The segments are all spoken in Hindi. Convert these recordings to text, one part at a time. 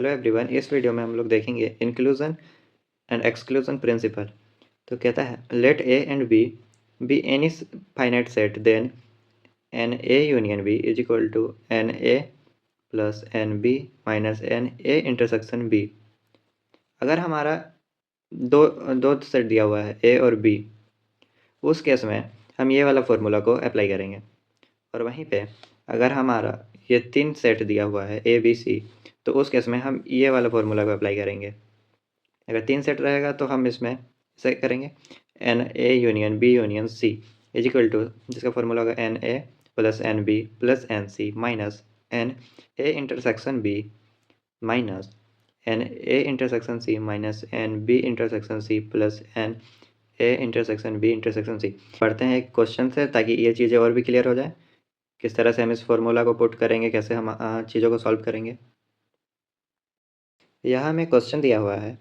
हेलो एवरीवन, इस वीडियो में हम लोग देखेंगे इंक्लूजन एंड एक्सक्लूजन प्रिंसिपल। तो कहता है let A and B any finite set then n A union B is equal to n A plus n B minus n A intersection B. अगर हमारा दो दो सेट दिया हुआ है ए और बी, उस केस में हम ये वाला फॉर्मूला को अप्लाई करेंगे। और वहीं पे अगर हमारा ये तीन सेट दिया हुआ है ए बी सी, तो उस केस में हम ये वाला फॉर्मूला को अप्लाई करेंगे। अगर तीन सेट रहेगा तो हम इसमें ऐसे करेंगे n A union B union C is equal to, जिसका फॉर्मूला होगा n A plus n B plus n C minus n A intersection B minus n A intersection C minus n B intersection C plus n A intersection B intersection C. पढ़ते हैं एक क्वेश्चन से ताकि ये चीज़ें और भी क्लियर हो जाए, किस तरह से हम इस फॉर्मूला को पुट करेंगे, कैसे हम चीज़ों को सॉल्व करेंगे। यहाँ हमें क्वेश्चन दिया हुआ है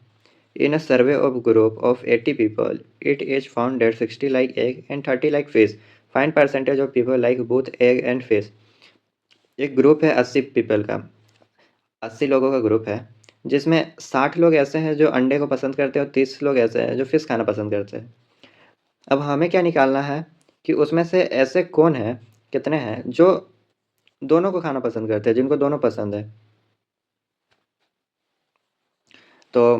In a survey of group of 80 people, it is found that 60 like egg and 30 like fish. Find percentage of people like both egg and fish. एक ग्रुप है 80 पीपल का, 80 लोगों का ग्रुप है, जिसमें 60 लोग ऐसे हैं जो अंडे को पसंद करते हैं और 30 लोग ऐसे हैं जो फिश खाना पसंद करते हैं। अब हमें क्या निकालना है कि उसमें से ऐसे कौन है, कितने हैं जो दोनों को खाना पसंद करते हैं, जिनको दोनों पसंद है। तो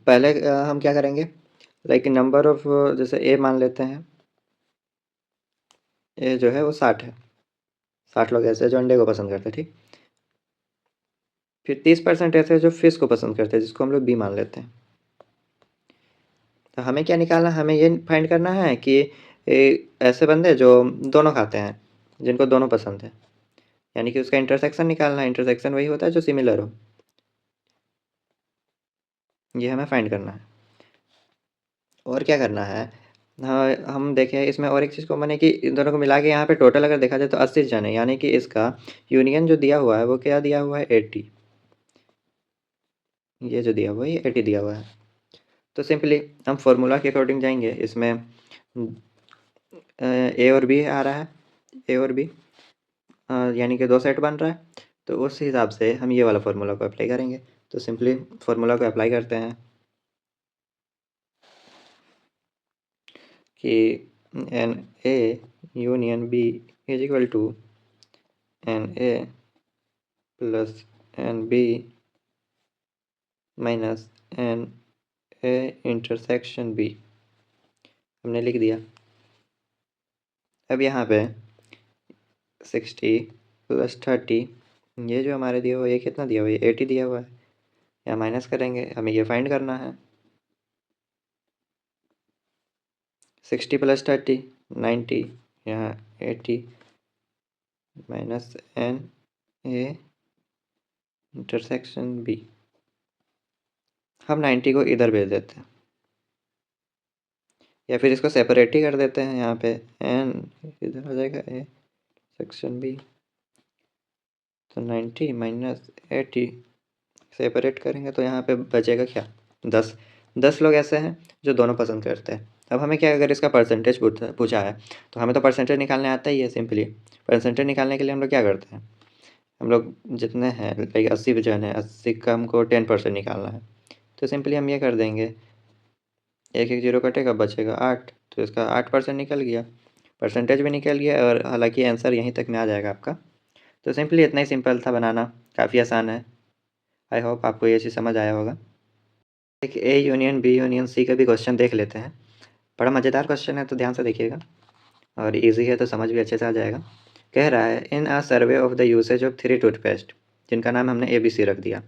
पहले हम क्या करेंगे, लाइक नंबर ऑफ, जैसे ए मान लेते हैं, ए जो है वो 60 है, 60 लोग ऐसे हैं जो अंडे को पसंद करते हैं, ठीक। फिर 30% ऐसे हैं जो फिश को पसंद करते हैं, जिसको हम लोग बी मान लेते हैं। तो हमें क्या निकालना है, हमें ये फाइंड करना है कि ऐसे बंदे जो दोनों खाते हैं, जिनको दोनों पसंद है, यानी कि उसका इंटरसेक्शन निकालना है। इंटरसेक्शन वही होता है जो सिमिलर हो, ये हमें फाइंड करना है। और क्या करना है, हाँ हम देखें इसमें और एक चीज़ को, मैंने कि इन दोनों को मिला के यहाँ पे टोटल अगर देखा जाए तो 80 जन है, यानी कि इसका यूनियन जो दिया हुआ है वो क्या दिया हुआ है, 80। ये जो दिया हुआ है ये 80 दिया हुआ है। तो सिंपली हम फॉर्मूला के अकॉर्डिंग जाएंगे। इसमें ए और बी आ रहा है, ए और बी यानी कि दो सेट बन रहा है, तो उस हिसाब से हम ये वाला फार्मूला को अप्लाई करेंगे। तो सिंपली फार्मूला को अप्लाई करते हैं कि n A union B is equal to n A plus n B minus n A intersection B, हमने लिख दिया। अब यहाँ पे 60 प्लस 30, ये जो हमारे दिया हुआ है ये कितना दिया हुआ है, 80 दिया हुआ है। यहाँ माइनस करेंगे, हमें ये फाइंड करना है। 60 प्लस 30 90, यहाँ 80 minus n A intersection B. हम 90 को इधर भेज देते हैं, या फिर इसको सेपरेट ही कर देते हैं। यहाँ पे एन इधर हो जाएगा, ए सेक्शन बी, तो 90 माइनस 80 सेपरेट करेंगे तो यहाँ पे बचेगा क्या, 10। 10 लोग ऐसे हैं जो दोनों पसंद करते हैं। अब हमें क्या, अगर इसका परसेंटेज पूछा है तो हमें तो परसेंटेज निकालने आता ही है। सिंपली परसेंटेज निकालने के लिए हम लोग क्या करते हैं, हम लोग जितने हैं लाइक 80 जन है, 80 का हमको 10% निकालना है। तो सिंपली हम ये कर देंगे, एक एक जीरो कटेगा, बचेगा 8, तो इसका 8% निकल गया, परसेंटेज भी निकल गया, और हालांकि आंसर यहीं तक में आ जाएगा आपका। तो सिंपली इतना ही सिंपल था बनाना, काफ़ी आसान है। आई होप आपको ये चीज़ समझ आया होगा। एक A union B union C का भी क्वेश्चन देख लेते हैं। बड़ा मज़ेदार क्वेश्चन है, तो ध्यान से देखिएगा, और इजी है तो समझ भी अच्छे से आ जाएगा। कह रहा है in a survey of the usage of 3 toothpaste, जिनका नाम हमने ए बी सी रख दिया,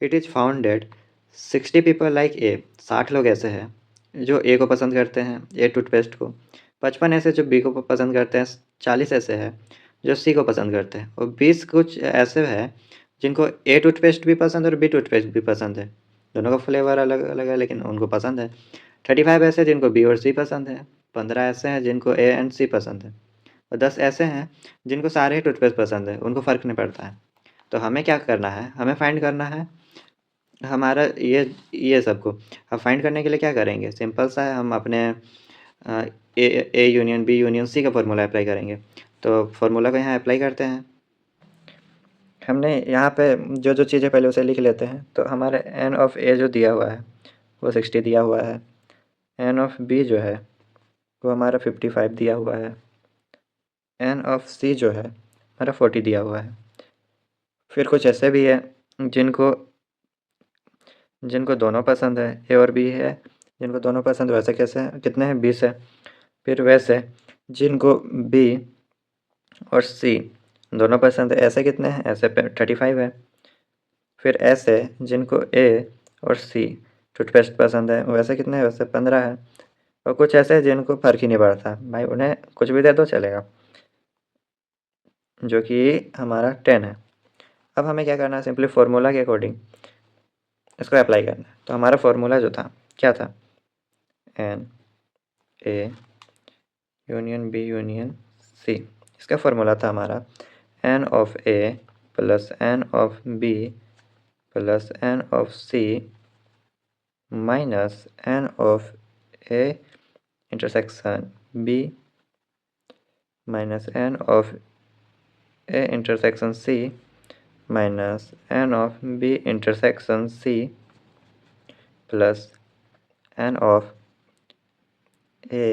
it is found that 60 people like A, 60 लोग ऐसे हैं जो ए को पसंद करते हैं, ए टूथपेस्ट को। 55 ऐसे जो बी को पसंद करते हैं, 40 ऐसे हैं जो सी को पसंद करते हैं, और 20 कुछ ऐसे हैं जिनको ए टूथपेस्ट भी पसंद है और बी टूथपेस्ट भी पसंद है। दोनों का फ्लेवर अलग अलग है लेकिन उनको पसंद है। 35 ऐसे जिनको बी और सी पसंद है। 15 ऐसे हैं जिनको ए एंड सी पसंद है। और 10 ऐसे हैं जिनको सारे ही टूथपेस्ट पसंद है, उनको फ़र्क नहीं पड़ता है। तो हमें क्या करना है, हमें फाइंड करना है हमारा ये सबको। अब फाइंड करने के लिए क्या करेंगे, सिंपल सा है, हम अपने A union B union C का फॉर्मूला अप्लाई करेंगे। तो फार्मूला को यहाँ अप्लाई करते हैं, हमने यहाँ पे जो जो चीज़ें पहले उसे लिख लेते हैं। तो हमारे एन ऑफ ए जो दिया हुआ है वो 60 दिया हुआ है। एन ऑफ बी जो है वो हमारा 55 दिया हुआ है। एन ऑफ सी जो है हमारा 40 दिया हुआ है। फिर कुछ ऐसे भी है जिनको दोनों पसंद है, ए और बी है, जिनको दोनों पसंद वैसे कैसे हैं, कितने हैं 20 है। फिर वैसे जिनको बी और सी दोनों पसंद है, ऐसे कितने हैं, ऐसे 35 है। फिर ऐसे जिनको ए और सी टूथपेस्ट पसंद है वैसे कितने हैं, वैसे 15 है। और कुछ ऐसे हैं जिनको फ़र्क ही नहीं पड़ता, भाई उन्हें कुछ भी दे दो चलेगा, जो कि हमारा 10 है। अब हमें क्या करना है, सिंपली फार्मूला के अकॉर्डिंग इसको अप्लाई करना है। तो हमारा फार्मूला जो था क्या था, n A union B union C. इसका फार्मूला था हमारा n of A plus n of B plus n of C minus n of A intersection B minus n of A intersection C minus n of B intersection C plus n of A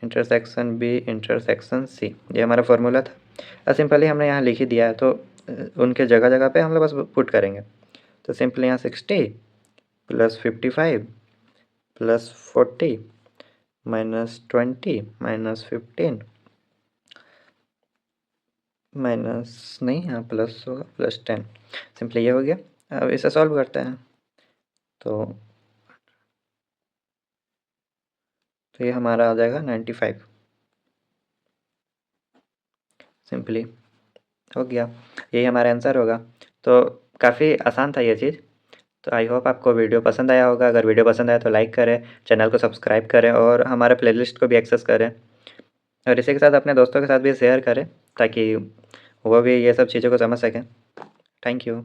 intersection B intersection C. ये हमारा फार्मूला था। और सिंपली हमने यहाँ लिख ही दिया है, तो उनके जगह जगह पे हम लोग बस पुट करेंगे। तो सिंपली यहाँ 60 plus 55 plus 40 minus 20 minus 15 minus नहीं, हाँ प्लस होगा, प्लस 10। सिंपली ये हो गया। अब इसे सॉल्व करते हैं। तो ये हमारा आ जाएगा 95। सिंपली हो गया, यही हमारा आंसर होगा। तो काफ़ी आसान था ये चीज़। तो आई होप आपको वीडियो पसंद आया होगा। अगर वीडियो पसंद आया तो लाइक करें, चैनल को सब्सक्राइब करें और हमारे प्लेलिस्ट को भी एक्सेस करें। और इसी के साथ अपने दोस्तों के साथ भी शेयर करें ताकि वो भी ये सब चीज़ों को समझ सकें। Thank you.